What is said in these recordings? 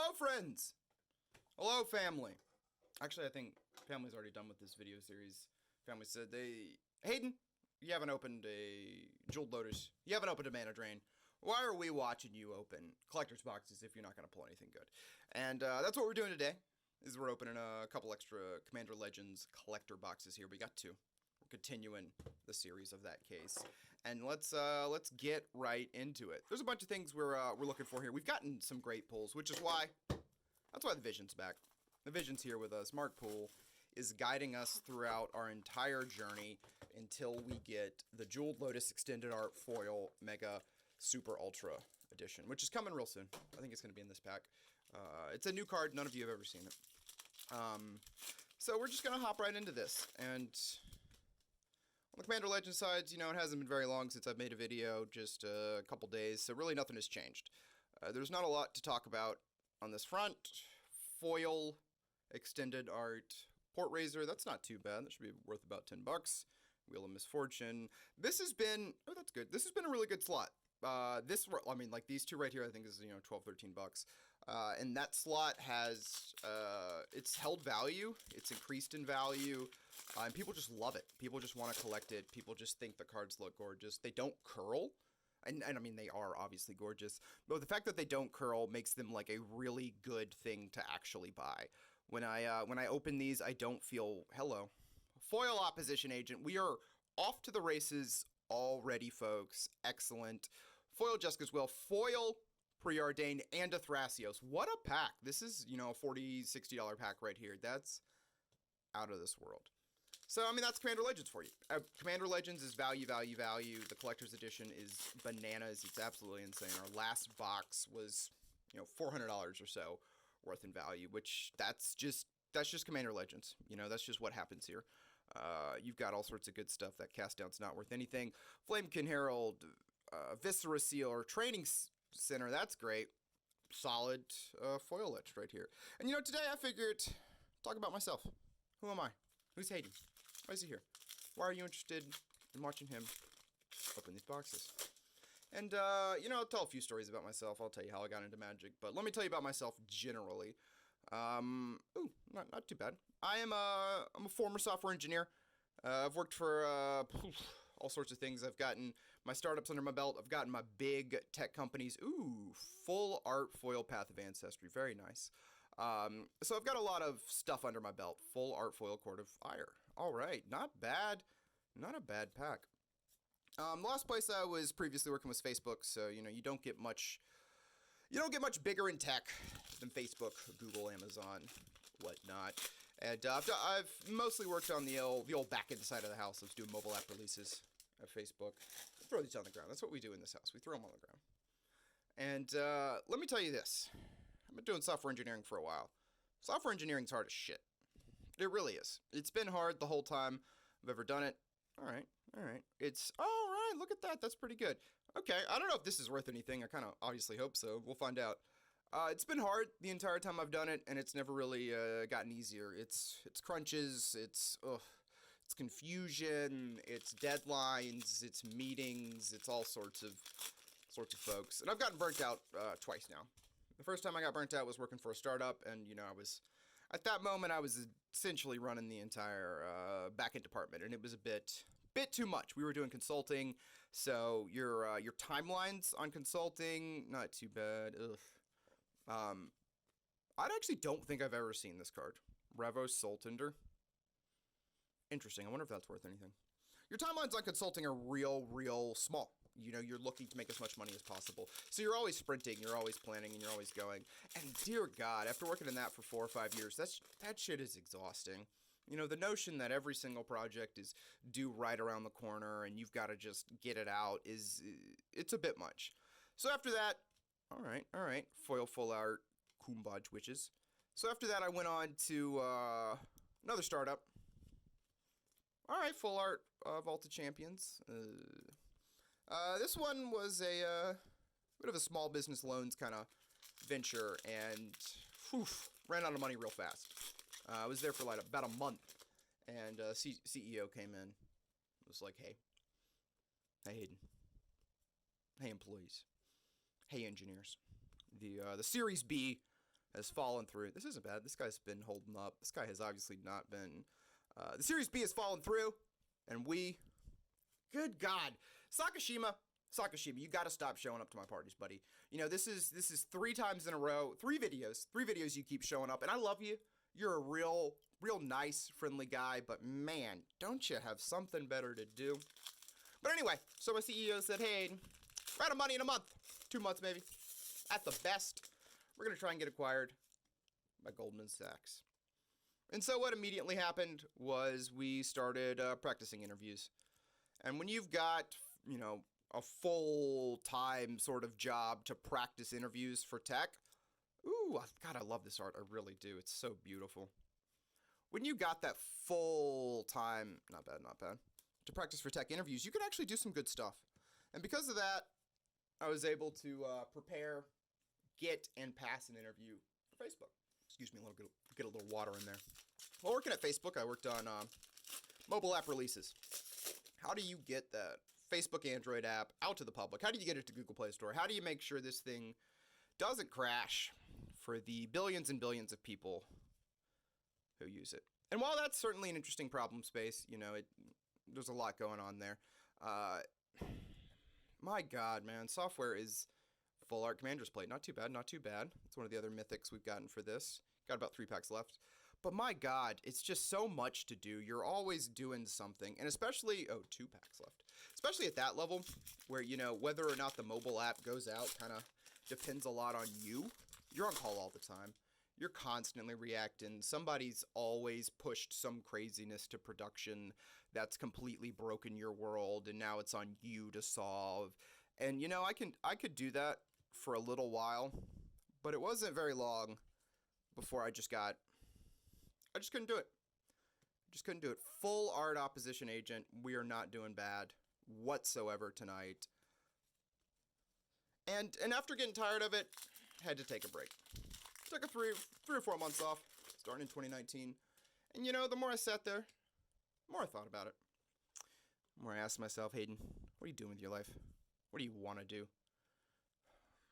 Hello, friends! Hello, family. Actually, I think family's already done with this video series. Family said Hayden, you haven't opened a Jeweled Lotus. You haven't opened a Mana Drain. Why are we watching you open collector's boxes if you're not going to pull anything good? And that's what we're doing today, is we're opening a couple extra Commander Legends collector boxes here. We got two. We're continuing the series of that case. And let's get right into it. There's a bunch of things we're looking for here. We've gotten some great pulls, which is why, that's why the Vision's back. The Vision's here with us. Mark Poole is guiding us throughout our entire journey until we get the Jeweled Lotus Extended Art Foil Mega Super Ultra Edition, which is coming real soon. I think it's going to be in this pack. It's a new card. None of you have ever seen it. So we're just going to hop right into this. And on the Commander Legends side, you know, it hasn't been very long since I've made a video, just a couple days, so really nothing has changed. There's not a lot to talk about on this front. Foil, Extended Art, Port Razor, that's not too bad. That should be worth about 10 bucks. Wheel of Misfortune. This has been, oh, that's good. This has been a really good slot. I mean, like these two right here, I think is, 12, 13 bucks. And that slot has, it's held value. It's increased in value. And people just love it. People just want to collect it. People just think the cards look gorgeous. They don't curl. And I mean, they are obviously gorgeous. But the fact that they don't curl makes them like a really good thing to actually buy. When I open these, I don't feel, hello. Foil Opposition Agent. We are off to the races already, folks. Excellent. Foil Jessica's Will. Foil Preordained and a Thrasios. What a pack. This is, a $40, $60 pack right here. That's out of this world. So, I mean, that's Commander Legends for you. Commander Legends is value, value, value. The Collector's Edition is bananas. It's absolutely insane. Our last box was, $400 or so worth in value, which that's just Commander Legends. That's just what happens here. You've got all sorts of good stuff. That cast down's not worth anything. Flamekin Herald, Viscera Seal, or Training Center, that's great. Solid foil etched right here. And today I figured, talk about myself. Who am I? Who's Hayden? Why is he here? Why are you interested in watching him open these boxes? And, I'll tell a few stories about myself. I'll tell you how I got into Magic. But let me tell you about myself generally. Not too bad. I'm a former software engineer. I've worked for all sorts of things. I've gotten my startups under my belt. I've gotten my big tech companies. Ooh, full art foil Path of Ancestry. Very nice. So I've got a lot of stuff under my belt. Full art foil Court of Ire. All right, not bad. Not a bad pack. The last place I was previously working was Facebook, so you don't get much bigger in tech than Facebook, Google, Amazon, whatnot. And I've mostly worked on the old back end side of the house. Let's do mobile app releases at Facebook. Throw these on the ground. That's what we do in this house. We throw them on the ground. And let me tell you this. I've been doing software engineering for a while. Software engineering's hard as shit. It really is. It's been hard the whole time I've ever done it. All right. It's, all right, look at that. That's pretty good. Okay, I don't know if this is worth anything. I kind of obviously hope so. We'll find out. It's been hard the entire time I've done it, and it's never really gotten easier. It's crunches, it's confusion, it's deadlines, it's meetings, it's all sorts of folks. And I've gotten burnt out twice now. The first time I got burnt out was working for a startup, and at that moment I was essentially running the entire backend department, and it was a bit too much. We were doing consulting, so your timelines on consulting, not too bad. Ugh. I actually don't think I've ever seen this card. Revo Soltender. Interesting. I wonder if that's worth anything. Your timelines on consulting are real small. You're looking to make as much money as possible. So you're always sprinting, you're always planning, and you're always going. And dear God, after working in that for 4 or 5 years, that shit is exhausting. The notion that every single project is due right around the corner and you've got to just get it out it's a bit much. So after that, all right, foil full art, Kumbaj Witches. So after that, I went on to another startup. All right, full art Vault of Champions. This one was a bit of a small business loans kind of venture, and ran out of money real fast. I was there for like about a month, and CEO came in. It was like, hey Hayden, hey employees, hey engineers, the Series B has fallen through. This isn't bad. This guy's been holding up. This guy has obviously not been. The Series B has fallen through, and good God, Sakashima, you got to stop showing up to my parties, buddy. You know, this is 3 times in a row, 3 videos you keep showing up, and I love you. You're a real nice, friendly guy, but man, don't you have something better to do? But anyway, so my CEO said, hey, we're out of money in a month, 2 months maybe, at the best. We're going to try and get acquired by Goldman Sachs. And so what immediately happened was we started practicing interviews. And when you've got, you know, a full-time sort of job to practice interviews for tech, ooh, God, I love this art. I really do. It's so beautiful. When you got that full-time, not bad, to practice for tech interviews, you could actually do some good stuff. And because of that, I was able to prepare, get, and pass an interview for Facebook. Excuse me, get a little water in there. While working at Facebook, I worked on mobile app releases. How do you get that Facebook Android app out to the public? How do you get it to Google Play Store? How do you make sure this thing doesn't crash for the billions and billions of people who use it? And while that's certainly an interesting problem space, you know, there's a lot going on there. My God, man, software is full art Commander's Plate. Not too bad. It's one of the other mythics we've gotten for this. Got about 3 packs left. But my God, it's just so much to do. You're always doing something. And especially, 2 packs left. Especially at that level where, you know, whether or not the mobile app goes out kind of depends a lot on you. You're on call all the time. You're constantly reacting. Somebody's always pushed some craziness to production that's completely broken your world, and now it's on you to solve. And, you know, I could do that for a little while, but it wasn't very long before I just couldn't do it. Full art opposition agent. We are not doing bad whatsoever tonight. And after getting tired of it, had to take a break. Took a 3 or 4 months off, starting in 2019. And you know, the more I sat there, the more I thought about it. The more I asked myself, Hayden, what are you doing with your life? What do you want to do?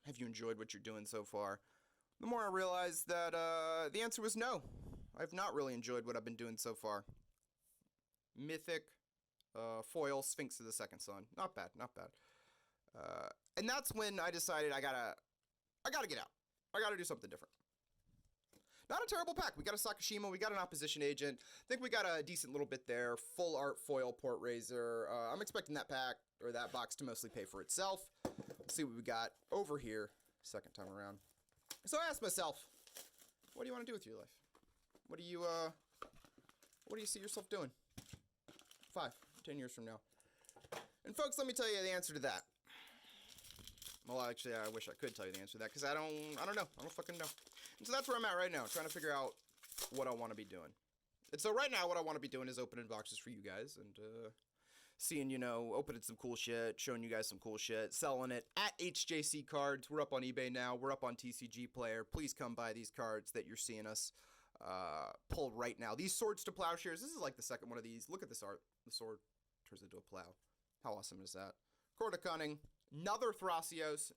Have you enjoyed what you're doing so far? The more I realized that the answer was no. I've not really enjoyed what I've been doing so far. Mythic, foil, Sphinx of the Second Sun. Not bad. And that's when I decided I gotta get out. I gotta do something different. Not a terrible pack. We got a Sakashima, we got an opposition agent. I think we got a decent little bit there. Full art foil port raiser. I'm expecting that pack, or that box, to mostly pay for itself. Let's see what we got over here, second time around. So I asked myself, what do you want to do with your life? What do you see yourself doing 5, 10 years from now? And folks, let me tell you the answer to that. Well, actually, I wish I could tell you the answer to that, because I don't know. I don't fucking know. And so that's where I'm at right now, trying to figure out what I want to be doing. And so right now, what I want to be doing is opening boxes for you guys, and seeing, you know, opening some cool shit, showing you guys some cool shit, selling it at HJC Cards. We're up on eBay now. We're up on TCG Player. Please come buy these cards that you're seeing us pull right now. These Swords to Plowshares. This is like the second one of these. Look at this art. The sword turns into a plow. How awesome is that? Court of Cunning. Another Thrasios.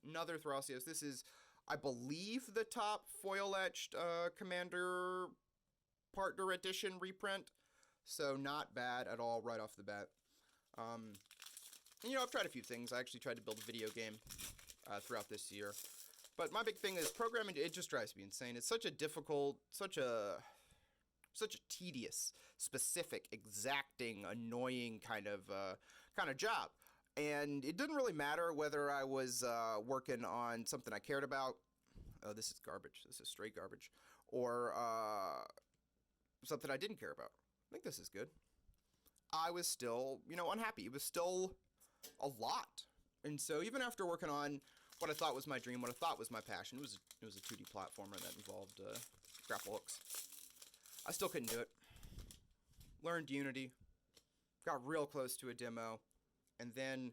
This is, I believe, the top foil-etched Commander Partner Edition reprint. So not bad at all right off the bat. You know, I've tried a few things. I actually tried to build a video game throughout this year. But my big thing is programming. It just drives me insane. It's such a difficult, such a tedious, specific, exacting, annoying kind of job. And it didn't really matter whether I was working on something I cared about. Oh, this is garbage. This is straight garbage. Or something I didn't care about. I think this is good. I was still, you know, unhappy. It was still a lot. And so even after working on what I thought was my dream, what I thought was my passion, it was a 2D platformer that involved grapple hooks, I still couldn't do it. Learned Unity, got real close to a demo, and then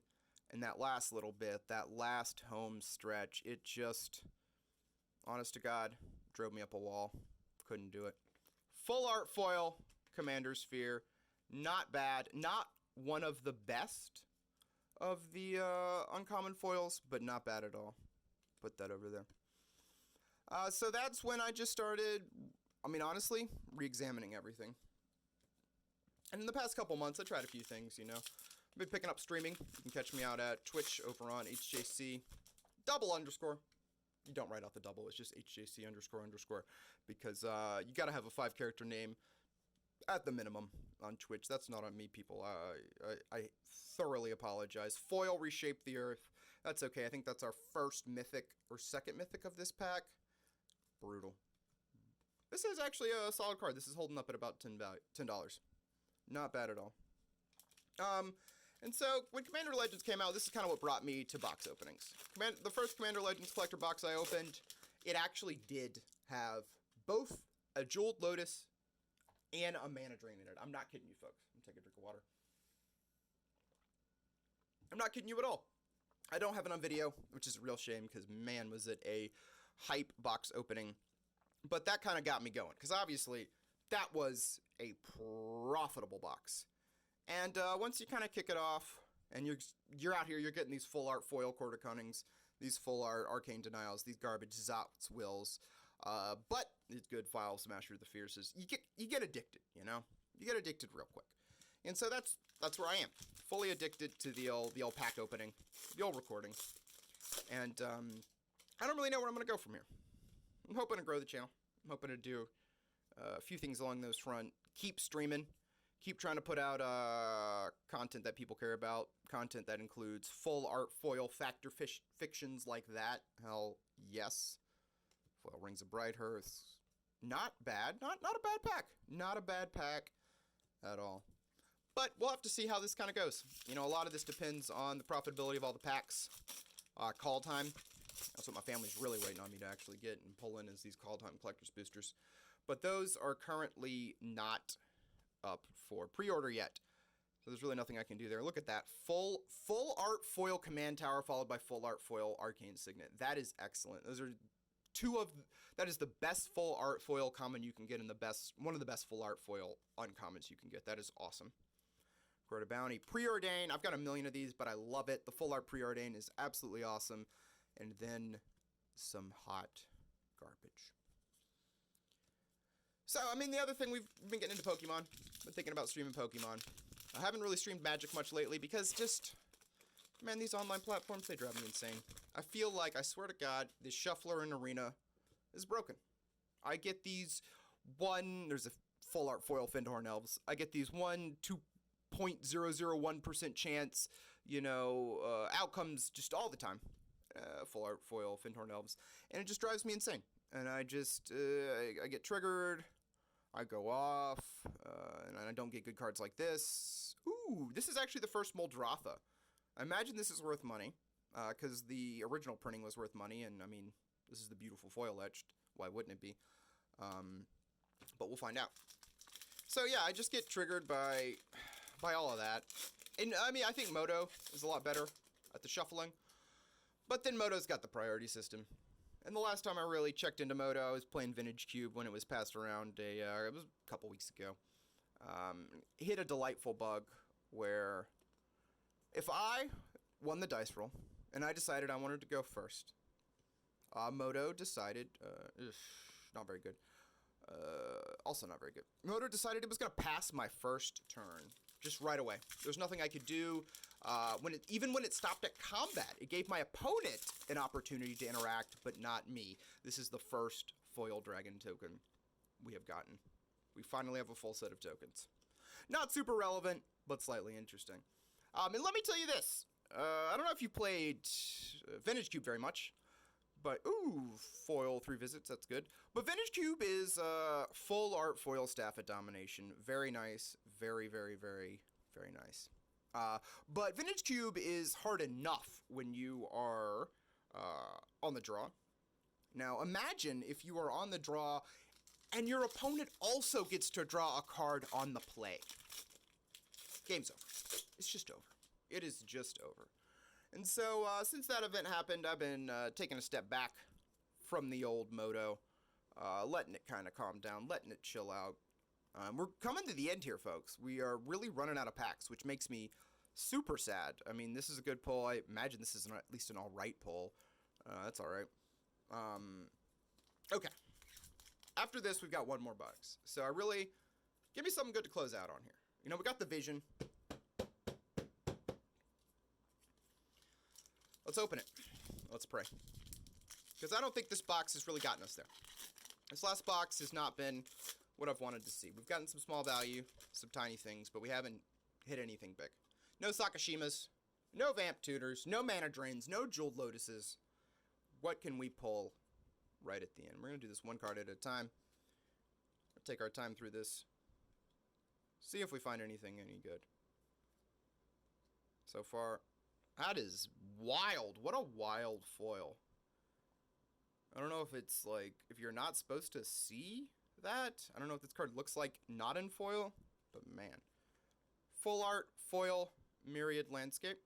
in that last little bit, that last home stretch, it just, honest to God, drove me up a wall. Couldn't do it. Full art foil, Commander Sphere. Not bad. Not one of the best of the uncommon foils, but not bad at all. Put that over there. So that's when I just started, I mean, honestly, re-examining everything. And in the past couple months, I tried a few things, you know. I've been picking up streaming. You can catch me out at Twitch over on HJC _. You don't write out the double, it's just HJC __ because you gotta have a 5-character name at the minimum on Twitch. That's not on me, people. I thoroughly apologize. Foil Reshape the Earth. That's okay. I think that's our first mythic or second mythic of this pack. Brutal. This is actually a solid card. This is holding up at about $10. Not bad at all. And so when Commander Legends came out, this is kind of what brought me to box openings. The first Commander Legends collector box I opened, it actually did have both a Jeweled Lotus and a Mana Drain in it. I'm not kidding you, folks. I'm gonna take a drink of water. I'm not kidding you at all. I don't have it on video, which is a real shame because, man, was it a hype box opening. But that kind of got me going because, obviously, that was a profitable box. And once you kind of kick it off and you're out here, you're getting these full art foil Quarter Cunnings, these full art Arcane Denials, these garbage Zot's Wills, but it's good File Smasher the Fierces. You get addicted, you know? You get addicted real quick. And so that's where I am. Fully addicted to the old pack opening, the old recording. And I don't really know where I'm going to go from here. I'm hoping to grow the channel. I'm hoping to do a few things along those front. Keep streaming. Keep trying to put out content that people care about. Content that includes full art foil factor fictions like that. Hell, yes. Foil Rings of Bright Hearth. Not bad. Not a bad pack. Not a bad pack at all. But we'll have to see how this kind of goes. You know, a lot of this depends on the profitability of all the packs. Call time. That's what my family's really waiting on me to actually get and pull in, is these Call Time Collector's Boosters. But those are currently not up for pre-order yet. So there's really nothing I can do there. Look at that. Full art foil Command Tower followed by full art foil Arcane Signet. That is excellent. Those are that is the best full art foil common you can get, and one of the best full art foil uncommons you can get. That is awesome. Grota Bounty. Preordain. I've got a million of these, but I love it. The full art Preordain is absolutely awesome. And then some hot garbage. So, I mean, the other thing, we've been getting into Pokemon. Been thinking about streaming Pokemon. I haven't really streamed Magic much lately because just, man, these online platforms, they drive me insane. I feel like, I swear to God, this shuffler in Arena is broken. I get these there's a full art foil Findhorn Elves. I get these 2.001% chance, you know, outcomes just all the time. Full art foil Findhorn Elves. And it just drives me insane. And I just, I get triggered, I go off, and I don't get good cards like this. Ooh, this is actually the first Moldratha. I imagine this is worth money, because the original printing was worth money, and I mean, this is the beautiful foil etched. Why wouldn't it be? But we'll find out. So yeah, I just get triggered by all of that. And I mean, I think Moto is a lot better at the shuffling. But then Moto's got the priority system. And the last time I really checked into Moto, I was playing Vintage Cube when it was passed around it was a couple weeks ago. Hit a delightful bug where if I won the dice roll and I decided I wanted to go first, Moto decided, not very good. Also not very good. Moto decided it was going to pass my first turn. Just right away. There's nothing I could do. Even when it stopped at combat, it gave my opponent an opportunity to interact, but not me. This is the first foil dragon token we have gotten. We finally have a full set of tokens. Not super relevant, but slightly interesting. And let me tell you this. I don't know if you played Vintage Cube very much, but, ooh, foil 3 visits, that's good. But Vintage Cube is full art foil Staff at Domination. Very nice. Very, very, very, very nice. But Vintage Cube is hard enough when you are on the draw. Now, imagine if you are on the draw and your opponent also gets to draw a card on the play. Game's over. It's just over. It is just over. And so, since that event happened, I've been taking a step back from the old Moto, letting it kind of calm down, letting it chill out. We're coming to the end here, folks. We are really running out of packs, which makes me super sad. I mean, this is a good pull. I imagine this is at least an alright pull. That's alright. Okay. After this, we've got one more box. So I really... Give me something good to close out on here. You know, we got the Vision. Let's open it. Let's pray. Because I don't think this box has really gotten us there. This last box has not been what I've wanted to see. We've gotten some small value, some tiny things, but we haven't hit anything big. No Sakashimas, no Vamp Tutors, no Mana Drains, no Jeweled Lotuses. What can we pull right at the end? We're going to do this one card at a time. We'll take our time through this. See if we find anything any good. So far, that is wild. What a wild foil. I don't know if it's like, if you're not supposed to see that. I don't know what this card looks like not in foil, but man. Full art, foil, Myriad Landscape.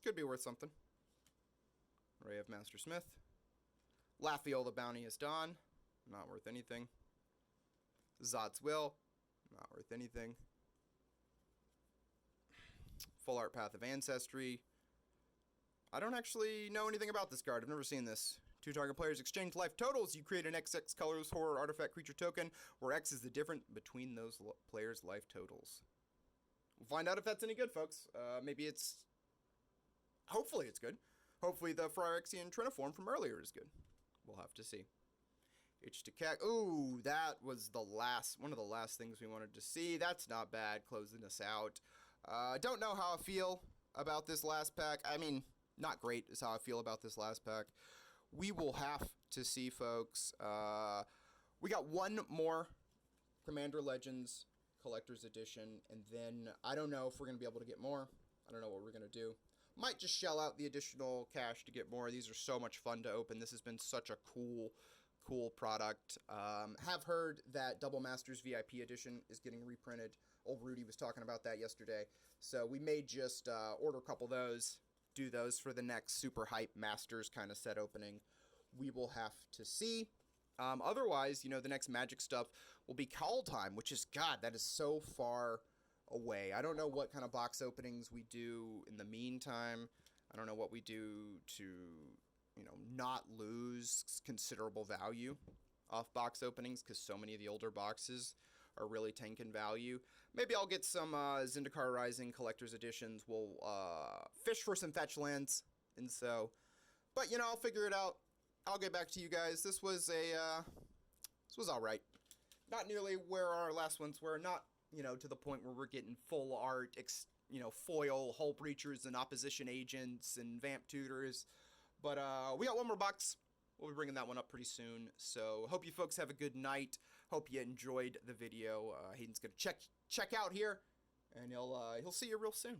Could be worth something. Ray of Master Smith. Lafiol the Bounteous Dawn. Not worth anything. Zot's Will. Not worth anything. Full art Path of Ancestry. I don't actually know anything about this card. I've never seen this. 2 target players exchange life totals. You create an XX colors horror artifact creature token, where X is the difference between those players' life totals. We'll find out if that's any good, folks. Maybe it's... Hopefully it's good. Hopefully the Phyrexian Triniform from earlier is good. We'll have to see. H2CAC. Ooh, that was the last... One of the last things we wanted to see. That's not bad, closing us out. Don't know how I feel about this last pack. I mean, not great is how I feel about this last pack. We will have to see, folks. We got one more Commander Legends Collector's Edition, and then I don't know if we're going to be able to get more. I don't know what we're going to do. Might just shell out the additional cash to get more. These are so much fun to open. This has been such a cool product. Have heard that Double Masters VIP Edition is getting reprinted. Old Rudy was talking about that yesterday. So we may just order a couple of those, do those for the next super hype Masters kind of set opening. We will have to see. Otherwise, you know, the next Magic stuff will be Call Time, which is, God, that is so far away. I don't know what kind of box openings we do in the meantime. I don't know what we do to, you know, not lose considerable value off box openings, because so many of the older boxes are really tanking value. Maybe I'll get some Zendikar Rising Collector's Editions. We'll fish for some fetch lands, and so, but you know, I'll figure it out. I'll get back to you guys. This was all right. Not nearly where our last ones were. Not, you know, to the point where we're getting full art, you know, foil Hull Breachers and Opposition Agents and Vamp Tutors. But we got one more box. We'll be bringing that one up pretty soon. So hope you folks have a good night. Hope you enjoyed the video. Hayden's gonna check out here, and he'll see you real soon.